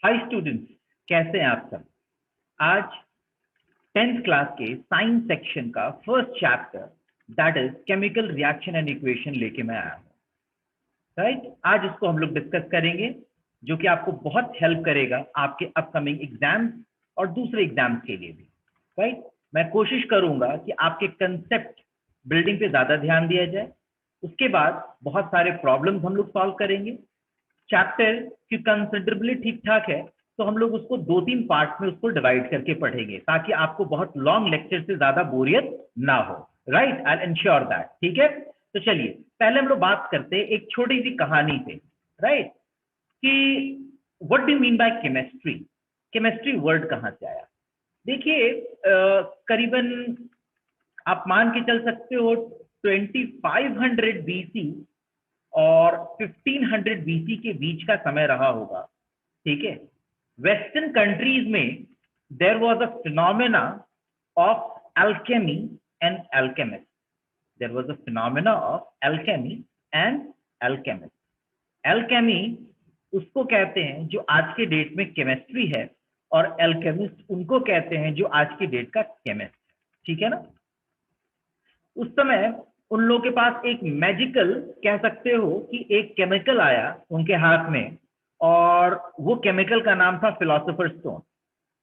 Hi students, कैसे हैं आप सब। आज 10th क्लास के साइंस सेक्शन का first chapter that is chemical reaction and equation लेके मैं आया हूँ। राइट, आज इसको हम लोग डिस्कस करेंगे जो कि आपको बहुत हेल्प करेगा आपके अपकमिंग एग्जाम्स और दूसरे एग्जाम्स के लिए भी। राइट, मैं कोशिश करूंगा कि आपके कंसेप्ट बिल्डिंग पे ज्यादा ध्यान दिया जाए। उसके बाद बहुत सारे प्रॉब्लम्स हम लोग सॉल्व करेंगे। चैप्टर की कंसिडरेबली ठीक ठाक है तो हम लोग उसको 2-3 पार्ट में उसको डिवाइड करके पढ़ेंगे ताकि आपको बहुत लॉन्ग लेक्चर से ज्यादा बोरियत ना हो। Right, I ensure that. ठीक है, तो चलिए पहले हम लोग बात करते हैं एक छोटी सी कहानी पे। राइट, कि what do mean by chemistry. Chemistry word कहाँ से आया। देखिए करीबन आप मान के चल सकते हो 2500 बीसी और 1500 बीसी के बीच का समय रहा होगा। ठीक है, वेस्टर्न कंट्रीज में there was a phenomena of alchemy and alchemist. There was a phenomena of alchemy and alchemist. Alchemy उसको कहते हैं जो आज के डेट में केमिस्ट्री है, और अल्केमिस्ट उनको कहते हैं जो आज की डेट का केमिस्ट है। ठीक है ना। उस समय उन लोगों के पास एक मैजिकल कह सकते हो कि एक केमिकल आया उनके हाथ में, और वो केमिकल का नाम था फिलोसोफर स्टोन।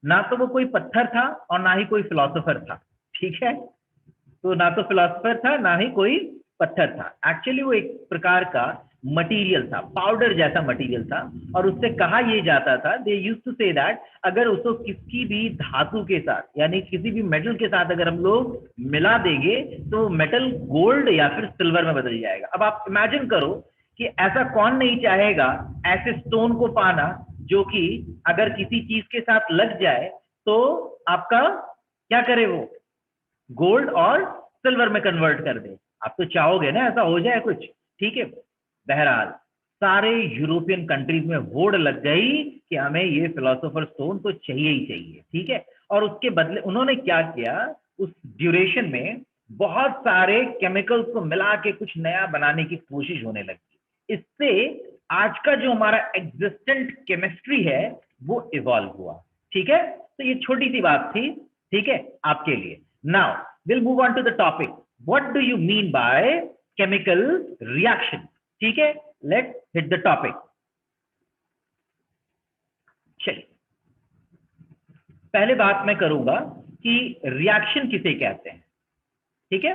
ना तो वो कोई पत्थर था और ना ही कोई फिलोसोफर था। ठीक है, तो ना तो फिलोसोफर था ना ही कोई पत्थर था। एक्चुअली वो एक प्रकार का मटेरियल था, पाउडर जैसा मटेरियल था। और उससे कहा यह जाता था, they used to say that अगर उसको किसी भी धातु के साथ यानी किसी भी मेटल के साथ अगर हम लोग मिला देंगे तो मेटल गोल्ड या फिर सिल्वर में बदल जाएगा। अब आप इमेजिन करो कि ऐसा कौन नहीं चाहेगा ऐसे स्टोन को पाना जो कि अगर किसी चीज के साथ लग जाए तो आपका क्या करे, वो गोल्ड और सिल्वर में कन्वर्ट कर दे। आप तो चाहोगे ना ऐसा हो जाए कुछ। ठीक है, बहरहाल सारे यूरोपियन कंट्रीज में होड़ लग गई कि हमें ये फिलोसोफर स्टोन तो चाहिए ही चाहिए। ठीक है, और उसके बदले उन्होंने क्या किया, उस ड्यूरेशन में बहुत सारे केमिकल्स को मिला के कुछ नया बनाने की कोशिश होने लगी। इससे आज का जो हमारा एग्जिस्टेंट केमिस्ट्री है वो इवॉल्व हुआ। ठीक है, तो ये छोटी सी बात थी। ठीक है, आपके लिए। Now we'll move on to the topic. What do you mean by chemical reaction? ठीक है, let's hit the topic. चलिए पहले बात मैं करूंगा कि रिएक्शन किसे कहते हैं। ठीक है,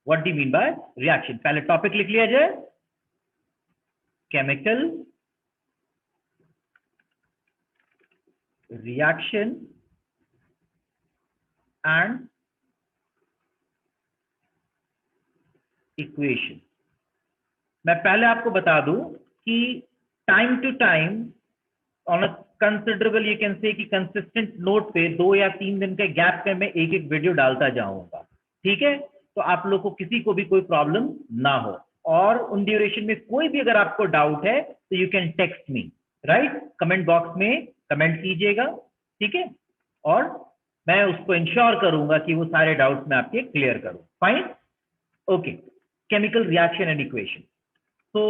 what do mean by reaction. पहले टॉपिक लिख लिया जाए, केमिकल रिएक्शन एंड इक्वेशन। मैं पहले आपको बता दूं कि time to time on a considerable you can say कि कंसिस्टेंट नोट पे 2 या 3 दिन के गैप पे मैं एक एक वीडियो डालता जाऊंगा। ठीक है, तो आप लोग को किसी को भी कोई प्रॉब्लम ना हो, और उन ड्यूरेशन में कोई भी अगर आपको डाउट है तो you can text me. Right, comment box में कमेंट कीजिएगा। ठीक है, और मैं उसको इंश्योर करूंगा कि वो सारे डाउट्स मैं आपके क्लियर करूं। Fine, okay. Chemical reaction and equation. So,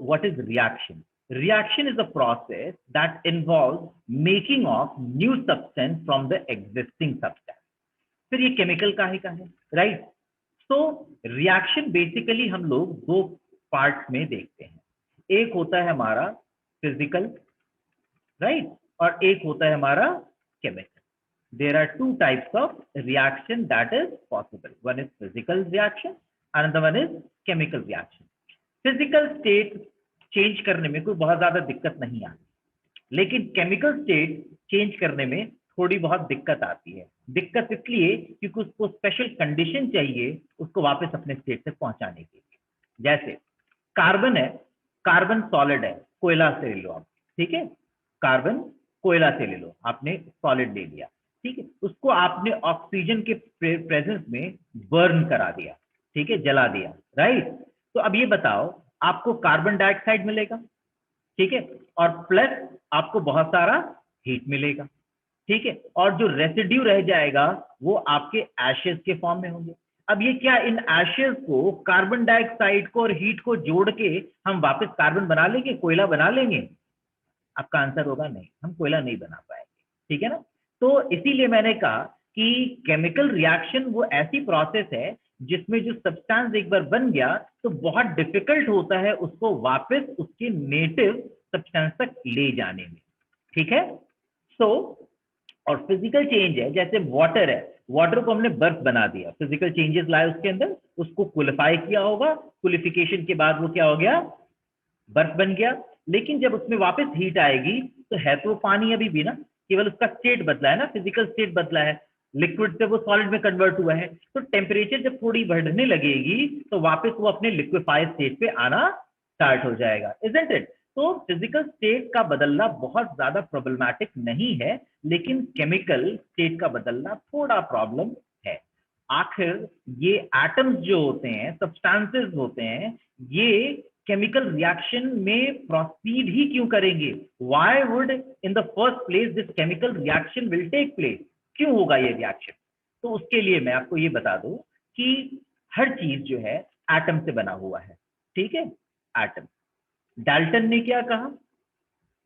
what is reaction? Reaction is a process that involves making of new substance from the existing substance. फिर ये केमिकल का है, राइट। सो रिएक्शन बेसिकली हम लोग 2 part में देखते हैं। एक होता है हमारा फिजिकल, राइट, और एक होता है हमारा chemical. There are 2 types of reaction that is possible. One is physical reaction, another one is chemical reaction. Physical state change करने में कोई बहुत ज्यादा दिक्कत नहीं आती, लेकिन केमिकल स्टेट चेंज करने में थोड़ी बहुत दिक्कत आती है। दिक्कत इसलिए क्योंकि उसको स्पेशल कंडीशन चाहिए उसको वापस अपने स्टेट से पहुंचाने के लिए। जैसे कार्बन है, कार्बन सॉलिड है, कोयला से ले लो आप। ठीक है, कार्बन कोयला से ले लो, आपने सॉलिड ले लिया। ठीक है, उसको आपने ऑक्सीजन के प्रेजेंस में बर्न करा दिया। ठीक है, जला दिया, राइट। तो अब ये बताओ आपको कार्बन डाइऑक्साइड मिलेगा, ठीक है, और प्लस आपको बहुत सारा हीट मिलेगा। ठीक है, और जो रेसिड्यू रह जाएगा वो आपके एशेस के फॉर्म में होंगे। अब ये क्या, इन एशेस को कार्बन डाइऑक्साइड को और हीट को जोड़ के हम वापस कार्बन बना लेंगे, कोयला बना लेंगे? आपका आंसर होगा नहीं, हम कोयला नहीं बना पाएंगे, ठीक है ना। तो इसीलिए मैंने कहा कि केमिकल रिएक्शन वो ऐसी प्रोसेस है जिसमें जो सब्सटेंस एक बार बन गया तो बहुत डिफिकल्ट होता है उसको वापस उसके नेटिव सब्सटेंस तक ले जाने में, ठीक है। सो और फिजिकल चेंज है, जैसे वाटर है, वाटर को हमने बर्फ बना दिया, फिजिकल चेंजेस लाए उसके अंदर, उसको कुलिफाई किया होगा, कुलिफिकेशन के बाद वो क्या हो गया, बर्फ बन गया। लेकिन जब उसमें वापस हीट आएगी तो है तो पानी अभी भी ना, केवल उसका स्टेट बदला है ना, फिजिकल स्टेट बदला है, लिक्विड से वो सॉलिड में कन्वर्ट हुआ है। तो टेम्परेचर जब थोड़ी बढ़ने लगेगी तो वापस वो अपने लिक्विफाइड स्टेट पे आना स्टार्ट हो जाएगा, इजंट इट। तो फिजिकल स्टेट का बदलना बहुत ज्यादा प्रॉब्लमैटिक नहीं है, लेकिन केमिकल स्टेट का बदलना थोड़ा प्रॉब्लम है। आखिर ये एटम्स जो होते हैं, सब्सटेंसेस होते हैं, ये केमिकल रिएक्शन में प्रोसीड ही क्यों करेंगे? Why would in the first place this chemical reaction will take place? क्यों होगा ये रिएक्शन? तो उसके लिए मैं आपको ये बता दूं कि हर चीज जो है एटम से बना हुआ है, ठीक है, एटम। डाल्टन ने क्या कहा,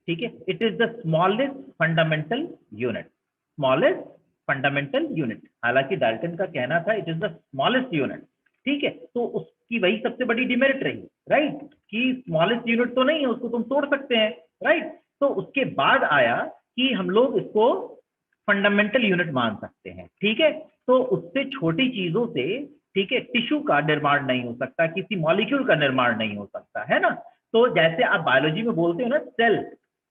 ठीक है, it is the smallest fundamental unit, smallest fundamental unit. हालांकि डाल्टन का कहना था it is the smallest unit, ठीक है, तो उसकी वही सबसे बड़ी डिमेरिट रही, राइट, कि स्मॉलेस्ट यूनिट तो नहीं है, उसको तुम तोड़ सकते हैं, राइट। तो उसके बाद आया कि हम लोग इसको फंडामेंटल यूनिट मान सकते हैं, ठीक है। तो उससे छोटी चीजों से, ठीक है, टिश्यू का निर्माण नहीं हो सकता, किसी मॉलिक्यूल का निर्माण नहीं हो सकता, है ना। तो जैसे आप बायोलॉजी में बोलते हो ना, cell,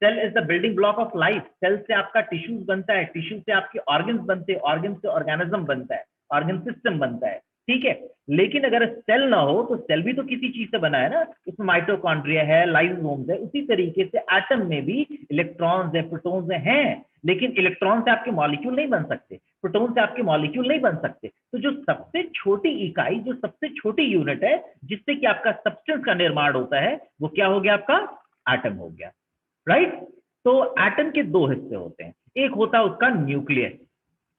cell is the building block of life, cell से आपका टिश्यूज बनता है, टिश्यू से आपके ऑर्गन्स बनते हैं, ऑर्गन से ऑर्गेनिज्म बनता है, ऑर्गन सिस्टम बनता है, ठीक है। लेकिन अगर सेल ना हो तो सेल भी तो किसी चीज से बना है ना, इसमें माइटोकॉन्ड्रिया है, लाइसोसोम्स है, उसी तरीके से एटम में भी इलेक्ट्रॉन्स है, प्रोटॉन्स हैं, लेकिन इलेक्ट्रॉन से आपके मॉलिक्यूल नहीं बन सकते, प्रोटॉन से आपके मॉलिक्यूल नहीं बन सकते। तो जो सबसे छोटी इकाई, जो सबसे छोटी यूनिट है जिससे कि आपका सब्सटेंस का निर्माण होता है, वो क्या हो गया, आपका एटम हो गया, राइट। तो एटम के दो हिस्से होते हैं, एक होता है उसका न्यूक्लियस,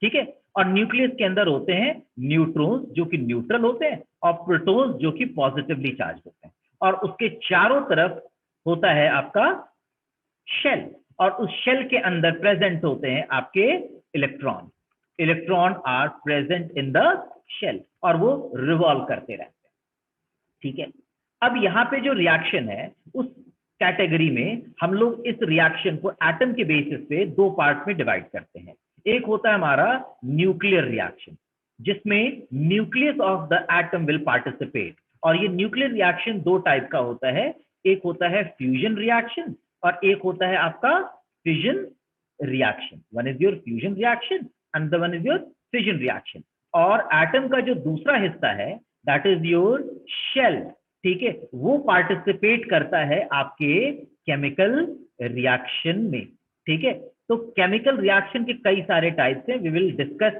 ठीक है, और न्यूक्लियस के अंदर होते हैं न्यूट्रॉन्स जो कि न्यूट्रल होते हैं, और प्रोटॉन्स जो कि पॉजिटिवली चार्ज होते हैं, और उसके चारों तरफ होता है आपका शेल, और उस शेल के अंदर प्रेजेंट होते हैं आपके electron, electron are present in the shell, और वो रिवॉल्व करते रहते हैं, ठीक है। अब यहां पे जो रिएक्शन है उस कैटेगरी में हम लोग इस रिएक्शन को एटम के बेसिस पे दो पार्ट में डिवाइड करते हैं। एक होता है हमारा न्यूक्लियर रिएक्शन, जिसमें nucleus of the atom will participate, और ये न्यूक्लियर रिएक्शन दो टाइप का होता है, एक होता है फ्यूजन रिएक्शन और एक होता है आपका fission reaction. One is your fusion reaction, another one is your fission reaction. और एटम का जो दूसरा हिस्सा है दैट इज योर शेल, ठीक है, वो पार्टिसिपेट करता है आपके केमिकल रिएक्शन में, ठीक है। तो केमिकल रिएक्शन के कई सारे टाइप्स हैं, वी विल डिस्कस,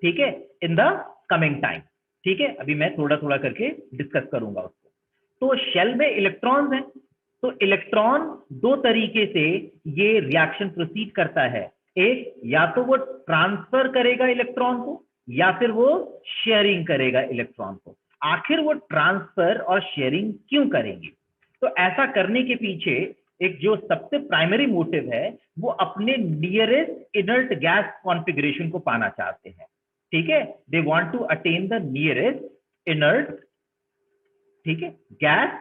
ठीक है, इन द कमिंग टाइम, ठीक है। अभी मैं थोड़ा थोड़ा करके डिस्कस करूंगा उसको। तो शेल में इलेक्ट्रॉन्स हैं, तो इलेक्ट्रॉन दो तरीके से ये रिएक्शन प्रोसीड करता है, एक या तो वो ट्रांसफर करेगा इलेक्ट्रॉन को, या फिर वो शेयरिंग करेगा इलेक्ट्रॉन को। आखिर वो ट्रांसफर और शेयरिंग क्यों करेंगे? तो ऐसा करने के पीछे एक जो सबसे प्राइमरी मोटिव है, वो अपने नियरेस्ट इनर्ट गैस कॉन्फ़िगरेशन को पाना चाहते हैं, ठीक है। They want to attain the nearest inert, ठीक है, gas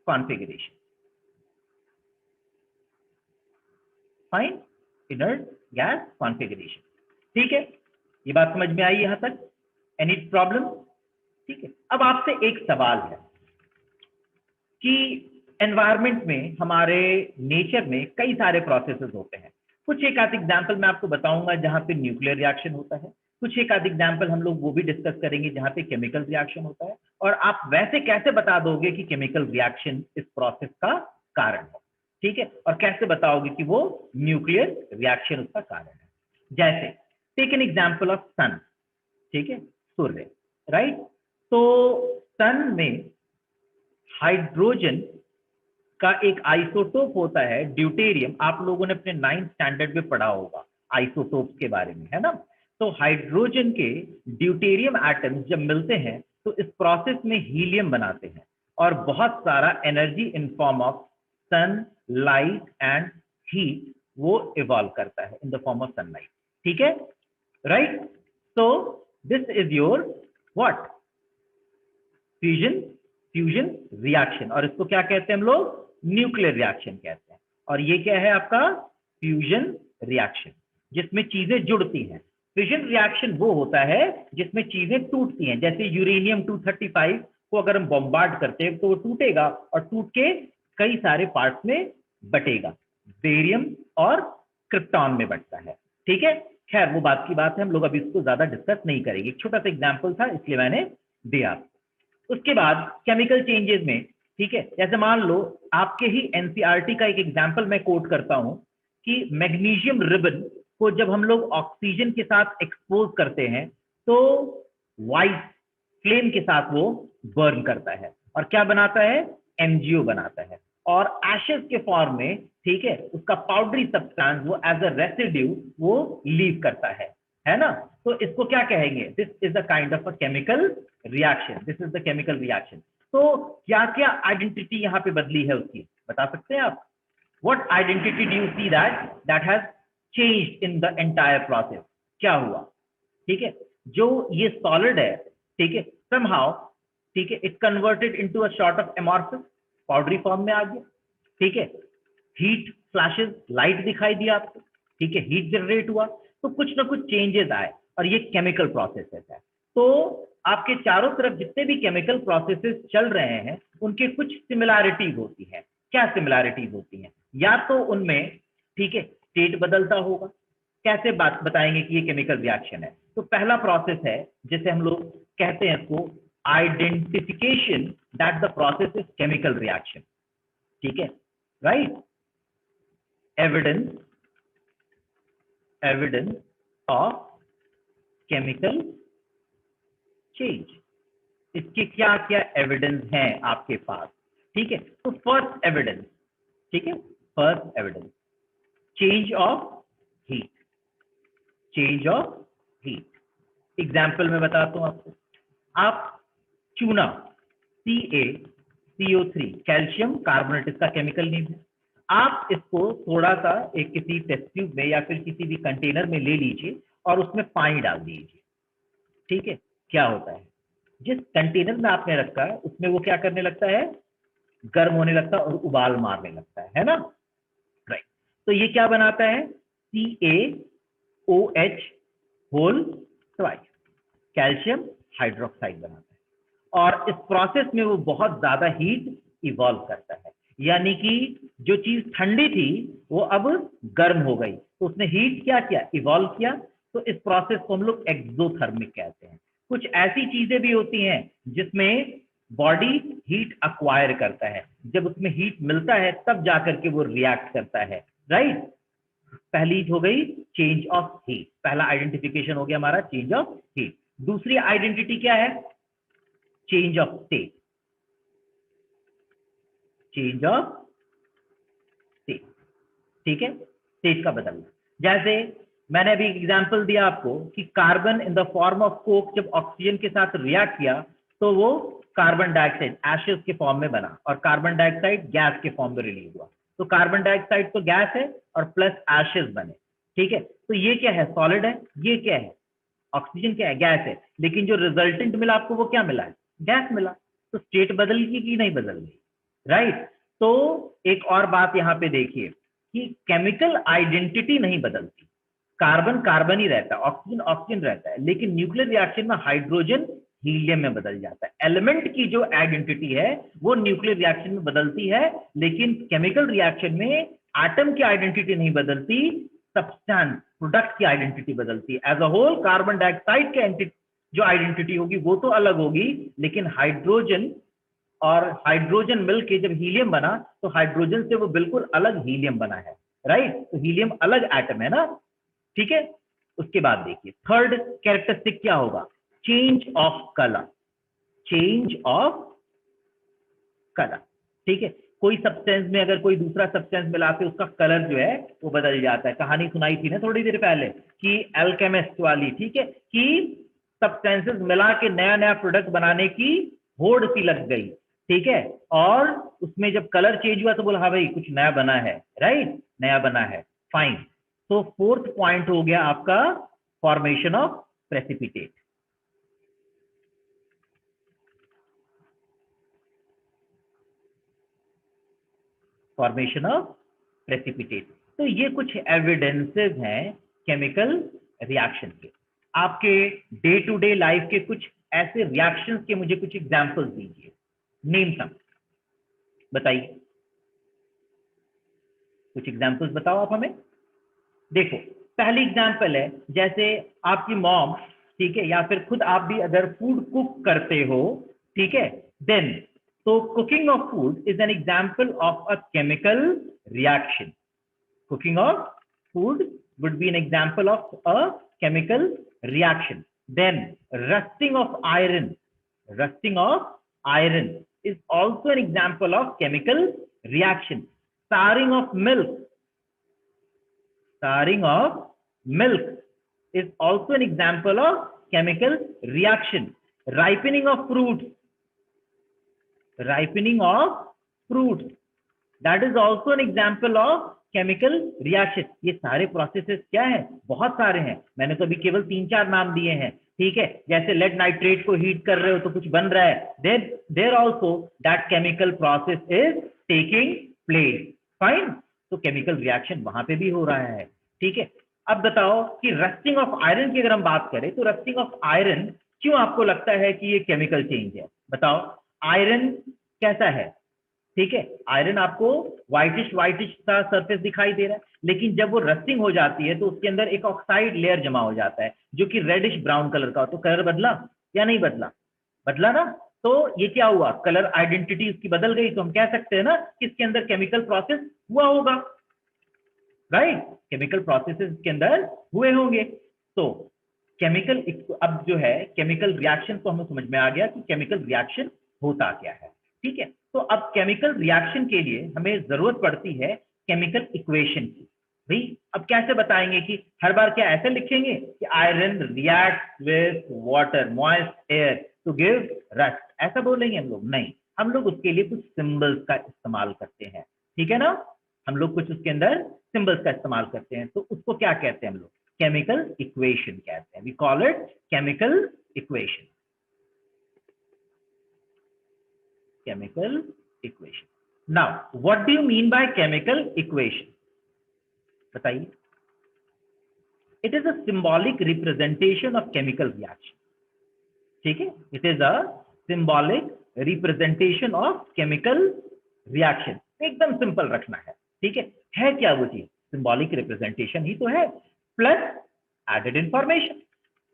configuration, fine, inert gas configuration, ठीक है। ये बात समझ में आई यहां तक? Any problem? ठीक है। अब आपसे एक सवाल है कि एनवायरमेंट में, हमारे नेचर में कई सारे प्रोसेसेस होते हैं। कुछ एक आध एग्जाम्पल मैं आपको बताऊंगा जहां पे न्यूक्लियर रिएक्शन होता है, कुछ एक आध एग्जाम्पल हम लोग वो भी डिस्कस करेंगे जहां पे केमिकल रिएक्शन होता है, और आप वैसे कैसे बता दोगे कि केमिकल रिएक्शन इस प्रोसेस का कारण है, ठीक है, और कैसे बताओगे कि वो न्यूक्लियर रिएक्शन उसका कारण है। जैसे टेक एन एग्जाम्पल ऑफ सन, ठीक है, सूर्य, राइट। तो सन में हाइड्रोजन का एक आइसोटोप होता है ड्यूटेरियम, आप लोगों ने अपने 9th स्टैंडर्ड में पढ़ा होगा आइसोटोप के बारे में, है ना। तो हाइड्रोजन के ड्यूटेरियम एटम्स जब मिलते हैं तो इस प्रोसेस में हीलियम बनाते हैं, और बहुत सारा energy in form of sun, light and heat वो इवॉल्व करता है in the form of sunlight, ठीक है, right. So this is your what, fusion reaction, और इसको क्या कहते हैं हम लोग, न्यूक्लियर रिएक्शन कहते हैं। और ये क्या है आपका फ्यूजन रिएक्शन, जिसमें चीजें जुड़ती हैं। फिजन रिएक्शन वो होता है जिसमें चीजें टूटती हैं, जैसे यूरेनियम 235 को अगर हम बॉम्बार्ड करते हैं तो वो टूटेगा और टूट के कई सारे पार्ट्स में बटेगा, बेरियम और क्रिप्टॉन में बटता है, ठीक है। खैर वो बात की बात है, हम लोग अभी इसको ज्यादा डिस्कस नहीं करेंगे, एक छोटा सा एग्जाम्पल था इसलिए मैंने दिया। उसके बाद केमिकल चेंजेस में, ठीक है, जैसे मान लो आपके ही एनसीईआरटी का एक एग्जाम्पल मैं कोट करता हूं कि मैग्नीशियम रिबन को जब हम लोग ऑक्सीजन के साथ एक्सपोज करते हैं तो व्हाइट फ्लेम के साथ वो बर्न करता है और क्या बनाता है, एमजीओ बनाता है, और एशेस के फॉर्म में, ठीक है, उसका पाउडरी सब्सटेंस वो एज अ रेसिड्यू वो लीव करता है ना। तो इसको क्या कहेंगे, this is the kind of a chemical reaction, this is the chemical reaction. तो क्या क्या आइडेंटिटी यहाँ पे बदली है उसकी, बता सकते हैं आप? What identity do you see that has changed in the entire process? क्या हुआ, ठीक है, जो ये सॉलिड है, ठीक है, somehow, ठीक है, it converted into a sort of amorphous, powdery form में आ गया, ठीक है, हीट फ्लैशेस, लाइट दिखाई दिया आपको, ठीक है, हीट जनरेट हुआ, तो कुछ ना कुछ चेंजेस आए और ये केमिकल प्रोसेसेस है। तो आपके चारों तरफ जितने भी केमिकल प्रोसेसेस चल रहे हैं उनके कुछ सिमिलैरिटीज होती हैं। क्या सिमिलैरिटीज होती हैं? या तो उनमें, ठीक है, स्टेट बदलता होगा। कैसे बात बताएंगे कि ये केमिकल रिएक्शन है? तो पहला प्रोसेस है जिसे हम लोग कहते हैं इसको identification that the process is chemical reaction, ठीक है, right. Evidence of chemical change, इसके क्या क्या एविडेंस हैं आपके पास, ठीक है। तो फर्स्ट एविडेंस, ठीक है, first evidence, change of heat, change of heat. Example में बताता हूं आपको, आप चूना CaCO3 कैल्शियम कार्बोनेट, इसका केमिकल नेम है। आप इसको थोड़ा सा एक किसी टेस्ट ट्यूब में या फिर किसी भी कंटेनर में ले लीजिए और उसमें पानी डाल दीजिए, ठीक है। क्या होता है, जिस कंटेनर में आपने रखा है उसमें वो क्या करने लगता है, गर्म होने लगता है और उबाल मारने लगता है ना, राइट। तो ये क्या बनाता है, CaOH whole twice, calcium hydroxide बनाता है, और इस प्रोसेस में वो बहुत ज्यादा हीट इवॉल्व करता है, यानी कि जो चीज ठंडी थी वो अब गर्म हो गई, तो उसने हीट क्या किया, इवॉल्व किया। तो इस प्रोसेस को हम लोग एक्सोथर्मिक कहते हैं। कुछ ऐसी चीजें भी होती हैं जिसमें बॉडी हीट अक्वायर करता है, जब उसमें हीट मिलता है तब जाकर के वो रिएक्ट करता है, राइट। पहली हो गई चेंज ऑफ हीट, पहला आइडेंटिफिकेशन हो गया हमारा चेंज ऑफ हीट। दूसरी आइडेंटिटी क्या है, change of state, change of state, ठीक है, स्टेट का बदलना। जैसे मैंने अभी एग्जांपल दिया आपको कि carbon in the form of Coke जब ऑक्सीजन के साथ रिएक्ट किया तो वो कार्बन डाइऑक्साइड एशेस के फॉर्म में बना और कार्बन डाइऑक्साइड गैस के फॉर्म में रिलीज हुआ। तो कार्बन डाइऑक्साइड तो गैस है और प्लस एशेस बने, ठीक है। तो ये क्या है, सॉलिड है, ये क्या है, ऑक्सीजन क्या है, गैस है, लेकिन जो रिजल्टेंट मिला आपको वो क्या मिला है, गैस मिला। तो स्टेट बदल गई कि नहीं बदल गई, राइट। तो एक और बात यहाँ पे देखिए कि केमिकल आइडेंटिटी नहीं बदलती, कार्बन कार्बन ही रहता है, ऑक्सीजन ऑक्सीजन रहता है, लेकिन न्यूक्लियर रिएक्शन में हाइड्रोजन हीलियम में बदल जाता है। एलिमेंट की जो आइडेंटिटी है वो न्यूक्लियर रिएक्शन में बदलती है, लेकिन केमिकल रिएक्शन में एटम की आइडेंटिटी नहीं बदलती, सब्सटेंस प्रोडक्ट की आइडेंटिटी बदलती है। As a whole carbon dioxide की जो आइडेंटिटी होगी वो तो अलग होगी, लेकिन हाइड्रोजन और हाइड्रोजन मिलके जब हीलियम बना तो हाइड्रोजन से वो बिल्कुल अलग हीलियम बना है, राइट। तो हीलियम अलग एटम है ना, ठीक है। उसके बाद देखिए थर्ड कैरेक्टरिस्टिक क्या होगा, change of colour, change of colour, ठीक है। कोई सब्सटेंस में अगर कोई दूसरा सब्सटेंस मिलाते उसका कलर जो है वो बदल जाता है। कहानी सुनाई थी ना थोड़ी देर पहले कि अल्केमिस्ट वाली, ठीक है, कि सब्सटेंसेस मिला के नया नया प्रोडक्ट बनाने की होड़ सी लग गई, ठीक है, और उसमें जब कलर चेंज हुआ तो बोला हाँ भाई कुछ नया बना है, राइट, नया बना है, फाइन। तो फोर्थ पॉइंट हो गया आपका formation of precipitate. Formation of precipitate. तो ये कुछ एविडेंसेस हैं केमिकल रिएक्शन के। आपके डे टू डे लाइफ के कुछ ऐसे रिएक्शंस के मुझे कुछ एग्जांपल्स दीजिए, नेम सम, बताइए कुछ एग्जांपल्स बताओ आप हमें। देखो पहली एग्जांपल है, जैसे आपकी मॉम, ठीक है, या फिर खुद आप भी अगर फूड कुक करते हो, ठीक है, देन तो cooking of food is an example of a chemical reaction. Cooking of food would be an example of a chemical reaction. Then rusting of iron. Rusting of iron is also an example of chemical reaction. Souring of milk. Souring of milk is also an example of chemical reaction. Ripening of fruits. Ripening of fruits. That is also an example of chemical reaction. ये सारे processes क्या है, बहुत सारे हैं, मैंने तो अभी केवल 3-4 नाम दिए हैं, ठीक है। जैसे लेड नाइट्रेट को हीट कर रहे हो तो कुछ बन रहा है, there also that chemical process is taking place, fine. तो केमिकल रिएक्शन वहां पे भी हो रहा है, ठीक है। अब बताओ कि रस्टिंग ऑफ आयरन की अगर हम बात करें तो रस्टिंग ऑफ आयरन क्यों आपको लगता है कि ये केमिकल चेंज है, बताओ। आयरन कैसा है, ठीक है, आयरन आपको व्हाइटिश सा सरफेस दिखाई दे रहा है, लेकिन जब वो रस्टिंग हो जाती है तो उसके अंदर एक ऑक्साइड लेयर जमा हो जाता है जो कि रेडिश ब्राउन कलर का हो। तो कलर बदला या नहीं बदला, बदला ना। तो ये क्या हुआ, कलर आइडेंटिटी उसकी बदल गई। तो हम कह सकते हैं ना कि इसके अंदर केमिकल प्रोसेस हुआ होगा, राइट, केमिकल प्रोसेसेस के अंदर हुए होंगे। तो केमिकल, अब जो है केमिकल रिएक्शन तो हमें समझ में आ गया कि केमिकल रिएक्शन होता क्या है, ठीक है। तो अब केमिकल रिएक्शन के लिए हमें जरूरत पड़ती है केमिकल इक्वेशन की। भाई अब कैसे बताएंगे कि हर बार क्या ऐसे लिखेंगे कि iron react with water moist air to give rust, ऐसा बोलेंगे हम लोग? नहीं, हम लोग उसके लिए कुछ सिंबल्स का इस्तेमाल करते हैं, ठीक है ना। हम लोग कुछ उसके अंदर सिंबल्स का इस्तेमाल करते हैं, तो उसको क्या कहते हैं हम लोग, केमिकल इक्वेशन कहते हैं। We call it chemical equation, chemical equation. Now, what do you mean by chemical equation? बताइए। It is a symbolic representation of chemical reaction. ठीक है, it is a symbolic representation of chemical reaction. एकदम simple रखना है, ठीक है क्या वो चीज, सिंबॉलिक रिप्रेजेंटेशन ही तो है, प्लस एडेड इंफॉर्मेशन।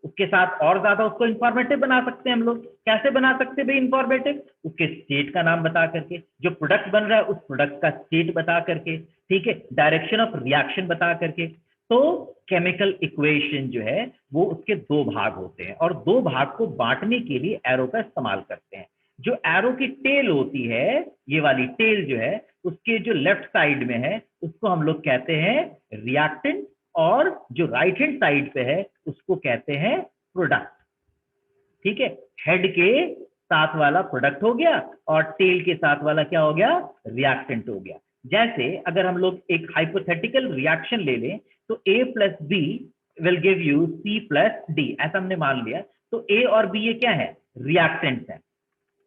उसके साथ और ज्यादा उसको इंफॉर्मेटिव बना सकते हैं हम लोग। कैसे बना सकते हैं भाई इंफॉर्मेटिव, उसके स्टेट का नाम बता करके, जो प्रोडक्ट बन रहा है उस प्रोडक्ट का स्टेट बता करके, ठीक है, डायरेक्शन ऑफ रिएक्शन बता करके। तो केमिकल इक्वेशन जो है वो उसके 2 भाग होते हैं, और 2 भाग को बांटने के लिए एरो का इस्तेमाल करते हैं। जो एरो की टेल होती है, ये वाली टेल जो है, उसके जो लेफ्ट साइड में है उसको हम लोग कहते हैं रिएक्टेंट, और जो राइट हैंड साइड पे है उसको कहते हैं प्रोडक्ट, ठीक है। हेड के साथ वाला प्रोडक्ट हो गया और टेल के साथ वाला क्या हो गया, रिएक्टेंट हो गया। जैसे अगर हम लोग एक हाइपोथेटिकल रिएक्शन ले लें तो A plus B will give you C plus D, ऐसा हमने मान लिया। तो A और B ये क्या है, रिएक्टेंट्स हैं,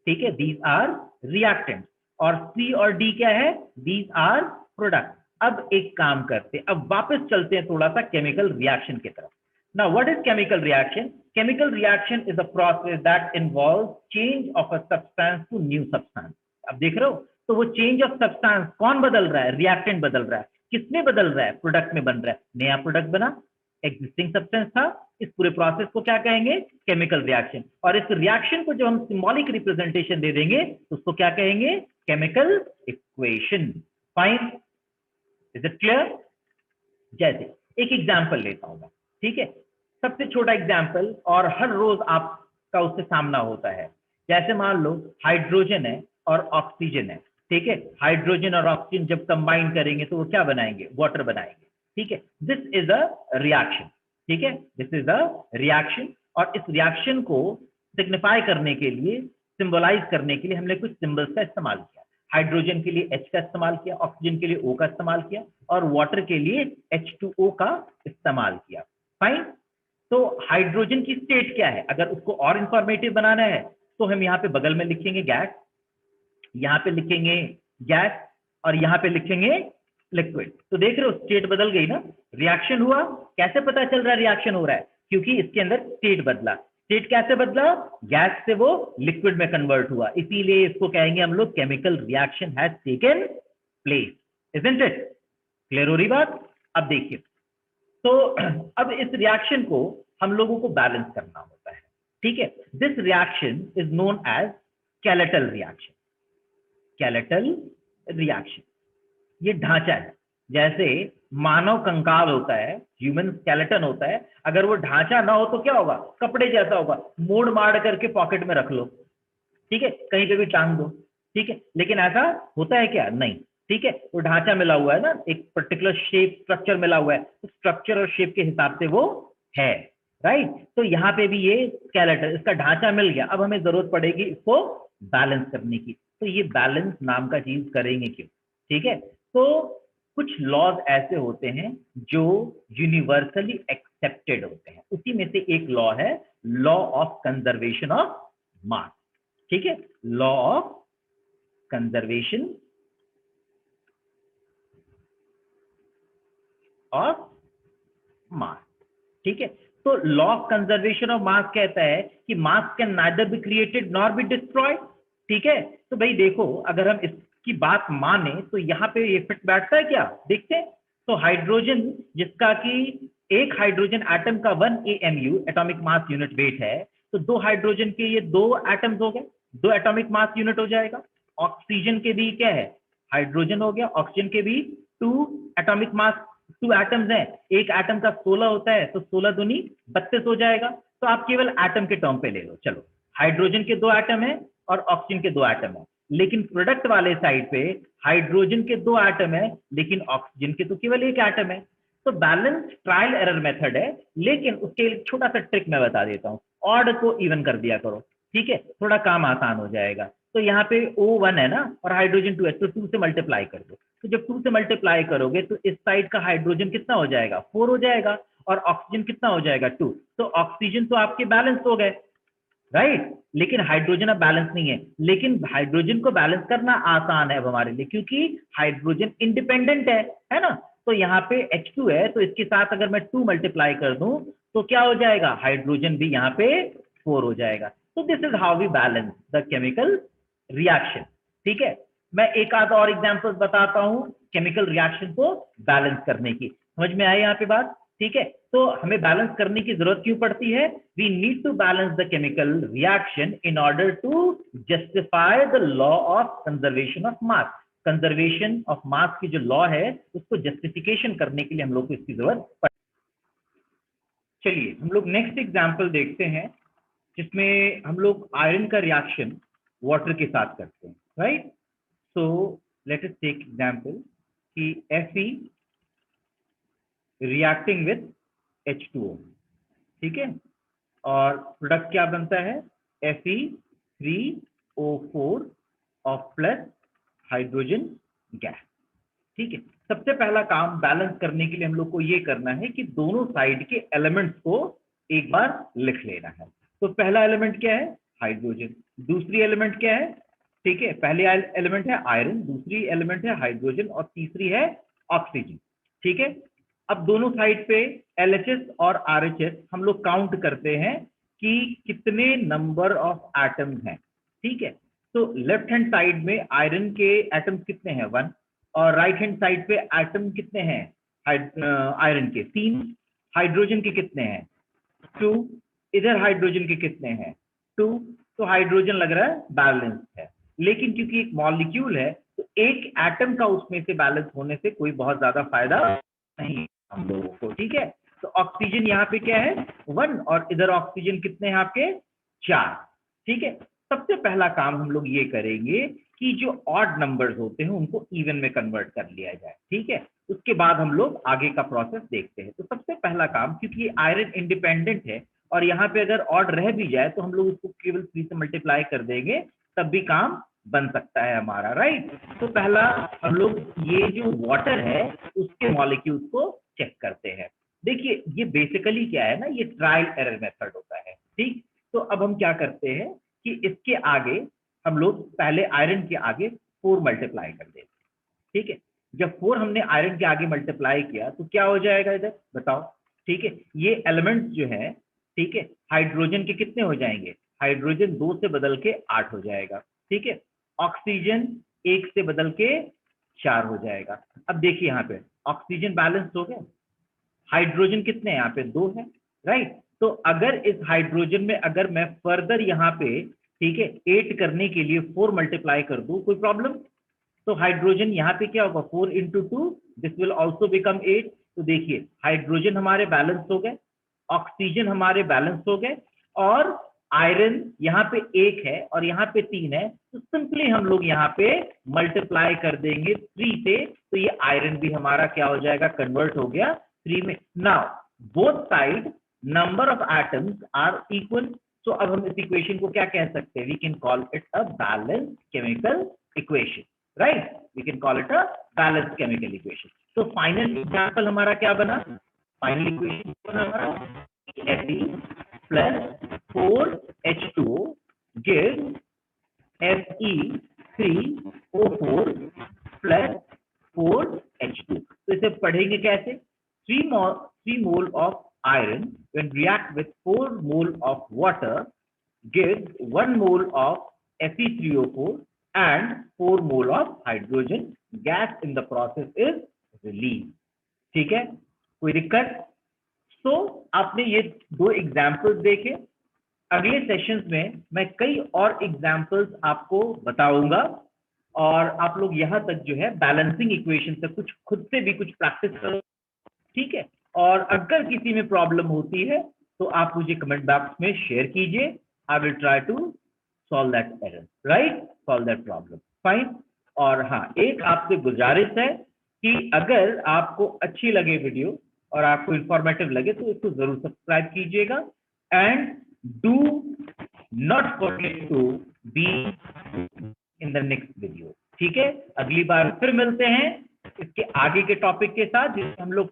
ठीक है, दीज आर रिएक्टेंट्स। और C और D क्या है, दीज आर प्रोडक्ट। अब एक काम करते हैं, अब वापस चलते हैं थोड़ा सा केमिकल रिएक्शन की तरफ। Now what is chemical reaction? Chemical reaction is a process that involves change of a substance to new substance. अब देख रहे हो, तो वो चेंज ऑफ सब्सटेंस कौन बदल रहा है, रिएक्टेंट बदल रहा है। किसमें बदल रहा है, प्रोडक्ट में बन रहा है, नया प्रोडक्ट बना, एग्जिस्टिंग सब्सटेंस था। इस पूरे प्रोसेस को क्या कहेंगे, केमिकल रिएक्शन। और इस रिएक्शन को जब हम सिंबॉलिक रिप्रेजेंटेशन दे देंगे तो उसको क्या कहेंगे, chemical equation, fine. Is it clear? जैसे एक एग्जांपल लेता हूं मैं, ठीक है, सबसे छोटा एग्जांपल, और हर रोज आपका उससे सामना होता है। जैसे मान लो हाइड्रोजन है और ऑक्सीजन है, ठीक है, हाइड्रोजन और ऑक्सीजन जब कंबाइन करेंगे तो वो क्या बनाएंगे, वाटर बनाएंगे, ठीक है। दिस इज अ रिएक्शन, ठीक है, दिस इज अ रिएक्शन। और इस रिएक्शन को सिग्निफाई करने के लिए सिंबलाइज करने के लिए हमने कुछ सिंबल्स का इस्तेमाल किया। हाइड्रोजन के लिए H का इस्तेमाल किया, ऑक्सीजन के लिए O का इस्तेमाल किया और वाटर के लिए H2O का इस्तेमाल किया। फाइन। तो हाइड्रोजन की स्टेट क्या है? अगर उसको और इंफॉर्मेटिव बनाना है तो हम यहाँ पे बगल में लिखेंगे गैस, यहाँ पे लिखेंगे गैस और यहाँ पे लिखेंगे लिक्विड। तो देख रहे हो स्टेट बदल गई ना, रिएक्शन हुआ। कैसे पता चल रहा है रिएक्शन हो रहा है? क्योंकि इसके अंदर स्टेट बदला। स्टेट कैसे बदला? गैस से वो लिक्विड में कन्वर्ट हुआ, इसीलिए इसको कहेंगे हम लोग chemical reaction has taken place. Isn't it? Clear हो रही बात? अब देखिए, तो अब इस रिएक्शन को हम लोगों को बैलेंस करना होता है, ठीक है। This reaction is known as skeletal reaction. Skeletal reaction ये ढांचा है, जैसे मानव कंकाल होता है, ह्यूमन स्केलेटन होता है, अगर वो ढांचा ना हो तो क्या होगा? कपड़े जैसा होगा, मोड़ मार करके पॉकेट में रख लो, ठीक है, कहीं पे भी टांग दो, ठीक है। लेकिन ऐसा होता है क्या? नहीं, ठीक है। वो ढांचा मिला हुआ है ना, एक पर्टिकुलर शेप स्ट्रक्चर मिला हुआ है, तो स्ट्रक्चर और शेप के हिसाब से वो है, राइट। तो यहाँ पे भी ये स्केलेटन, इसका ढांचा मिल गया, अब हमें जरूरत पड़ेगी इसको बैलेंस करने की। तो ये बैलेंस नाम का चीज करेंगे क्यों? ठीक है। तो कुछ लॉज ऐसे होते हैं जो यूनिवर्सली एक्सेप्टेड होते हैं, उसी में से एक लॉ है लॉ ऑफ कंजर्वेशन ऑफ मास, ठीक है। लॉ ऑफ कंजर्वेशन ऑफ मास, ठीक है। तो लॉ ऑफ कंजर्वेशन ऑफ मास कहता है कि मास can neither be created nor be destroyed, ठीक है। तो भाई देखो, अगर हम इसकी बात माने तो यहाँ पे ये फिट बैठता है क्या? देखते हैं। तो हाइड्रोजन, जिसका कि एक हाइड्रोजन एटम का 1 AMU atomic mass unit weight है, तो दो हाइड्रोजन के ये दो एटम्स हो गए, 2 एटॉमिक मास यूनिट हो जाएगा। ऑक्सीजन के भी क्या है? हाइड्रोजन हो गया, ऑक्सीजन के भी 2 एटॉमिक मास, 2 एटम्स हैं, एक एटम का 16 होता है, तो 16 दूनी 32 हो जाएगा। तो आप केवल एटम के टर्म पे ले लो। चलो, हाइड्रोजन के 2 एटम है और ऑक्सीजन के 2 एटम है, लेकिन प्रोडक्ट वाले साइड पे हाइड्रोजन के 2 एटम है लेकिन ऑक्सीजन के तो केवल एक एटम है। तो बैलेंस ट्रायल एरर मेथड है, लेकिन उसके एक छोटा सा ट्रिक मैं बता देता हूँ, ऑड को इवन कर दिया करो, ठीक है, थोड़ा काम आसान हो जाएगा। तो यहाँ पे O1 है ना और हाइड्रोजन 2 है, तो 2 से मल्टीप्लाई कर दो। तो जब 2 से मल्टीप्लाई करोगे तो इस साइड का हाइड्रोजन कितना हो जाएगा? 4 हो जाएगा, और ऑक्सीजन कितना हो जाएगा? 2। तो ऑक्सीजन तो आपके बैलेंस हो गए, राइट। लेकिन हाइड्रोजन अब बैलेंस नहीं है, लेकिन हाइड्रोजन को बैलेंस करना आसान है अब हमारे लिए, क्योंकि हाइड्रोजन इंडिपेंडेंट है ना। तो यहाँ पे H2 है, तो इसके साथ अगर मैं 2 मल्टीप्लाई कर दूं तो क्या हो जाएगा? हाइड्रोजन भी यहाँ पे 4 हो जाएगा। तो this is how we balance the chemical reaction, ठीक है। मैं एक आध और एग्जांपल बताता हूं केमिकल रिएक्शन को बैलेंस करने की, समझ में आई यहाँ पे बात? ठीक है। तो हमें बैलेंस करने की जरूरत क्यों पड़ती है? We need to balance the chemical reaction in order to justify the law of conservation of mass. Conservation of mass की जो लॉ है उसको जस्टिफिकेशन करने के लिए हम लोग को इसकी जरूरत पड़ती है। चलिए हम लोग नेक्स्ट एग्जाम्पल देखते हैं, जिसमें हम लोग आयरन का रिएक्शन वाटर के साथ करते हैं, right. So let us take example कि Fe रिएक्टिंग विथ H2O, ठीक है, और प्रोडक्ट क्या बनता है? Fe3O4 of plus hydrogen gas, ठीक है। सबसे पहला काम बैलेंस करने के लिए हम लोग को ये करना है कि दोनों साइड के एलिमेंट्स को एक बार लिख लेना है। तो पहला एलिमेंट क्या है? हाइड्रोजन। दूसरी एलिमेंट क्या है? ठीक है, पहले एलिमेंट है आयरन, दूसरी एलिमेंट है हाइड्रोजन और तीसरी है ऑक्सीजन, ठीक है। अब दोनों साइड पे LHS और RHS हम लोग काउंट करते हैं कि कितने नंबर ऑफ एटम्स हैं, ठीक है। तो लेफ्ट हैंड साइड में आयरन के एटम्स कितने हैं? 1, और राइट हैंड साइड पे एटम कितने हैं आयरन के? 3। हाइड्रोजन के कितने हैं? 2। इधर हाइड्रोजन के कितने हैं? 2। तो हाइड्रोजन लग रहा है बैलेंस है, लेकिन क्योंकि एक मॉलिक्यूल है तो एक एटम का उसमें से बैलेंस होने से कोई बहुत ज्यादा फायदा नहीं हम लोगों को, ठीक है। तो ऑक्सीजन यहाँ पे क्या है? 1, और इधर ऑक्सीजन कितने हैं आपके? 4, ठीक है। सबसे पहला काम हम लोग ये करेंगे कि जो ऑड नंबर्स होते हैं उनको इवन में कन्वर्ट कर लिया जाए, ठीक है। उसके बाद हम लोग आगे का प्रोसेस देखते हैं। तो सबसे पहला काम, क्योंकि ये आयरन इंडिपेंडेंट है और यहाँ पे अगर ऑड रह भी जाए तो हम लोग उसको केवल 3 से मल्टीप्लाई कर देंगे, तब भी काम बन सकता है हमारा, राइट। तो पहला हम लोग ये जो वाटर है उसके मॉलिक्यूल्स को चेक करते हैं। देखिए ये बेसिकली क्या है ना, ये ट्रायल एरर मेथड होता है, ठीक। तो अब हम क्या करते हैं कि इसके आगे हम लोग पहले आयरन के आगे 4 मल्टीप्लाई कर देते हैं, ठीक है। जब 4 हमने आयरन के आगे मल्टीप्लाई किया तो क्या हो जाएगा इधर बताओ, ठीक है। ये एलिमेंट्स जो है, ठीक है, हाइड्रोजन के कितने हो जाएंगे, हाइड्रोजन 2 से बदल के 8 हो जाएगा, ठीक है। ऑक्सीजन 1 से बदल के 4 हो जाएगा। अब देखिए यहाँ पे ऑक्सीजन बैलेंस हो गया, हाइड्रोजन कितने हैं यहाँ पे 2 है, राइट। तो अगर इस हाइड्रोजन में अगर मैं फर्दर यहाँ पे, ठीक है, 8 करने के लिए 4 मल्टीप्लाई कर दूं, कोई प्रॉब्लम। तो हाइड्रोजन यहाँ पे क्या होगा, 4 into 2, this will also become 8। तो देखिए हाइड्रोजन हमारे बैलेंस हो गए, ऑक्सीजन हमारे बैलेंस हो गए, और आयरन यहाँ पे 1 है और यहाँ पे 3 है, तो सिंपली हम लोग यहाँ पे मल्टीप्लाई कर देंगे 3 से, तो ये आयरन भी हमारा क्या हो जाएगा, कन्वर्ट हो गया 3 में। Now both side number of atoms are equal, तो अब हम इस इक्वेशन को क्या कह सकते हैं, we can call it a balance chemical equation, right. We can call it a balance chemical equation. तो फाइनल एग्जांपल हमारा क्या बना, फाइनल इक्वेशन बना हमारा Fe plus 4H2O gives Fe3O4 plus 4H2। तो इसे पढ़ेंगे कैसे, 3 mole of iron when react with 4 mole of water gives 1 mole of Fe3O4 and 4 mole of hydrogen gas in the process is released, ठीक है, कोई दिक्कत। तो आपने ये 2 एग्जाम्पल्स देखे, अगले सेशंस में मैं कई और एग्जाम्पल्स आपको बताऊंगा, और आप लोग यहां तक जो है बैलेंसिंग इक्वेशन से कुछ खुद से भी कुछ प्रैक्टिस करो, ठीक है। और अगर किसी में प्रॉब्लम होती है तो आप मुझे कमेंट बॉक्स में शेयर कीजिए, I will try to solve that error, right, solve that problem, fine. और हाँ, एक आपसे गुजारिश है कि अगर आपको अच्छी लगे वीडियो और आपको इंफॉर्मेटिव लगे तो इसको जरूर सब्सक्राइब कीजिएगा, and do not forget to be in the next video, ठीक है। अगली बार फिर मिलते हैं इसके आगे के टॉपिक के साथ, जिसमें हम लोग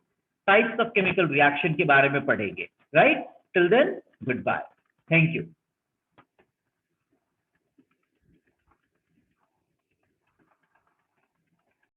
टाइप्स ऑफ केमिकल रिएक्शन के बारे में पढ़ेंगे, right. Till then goodbye, thank you.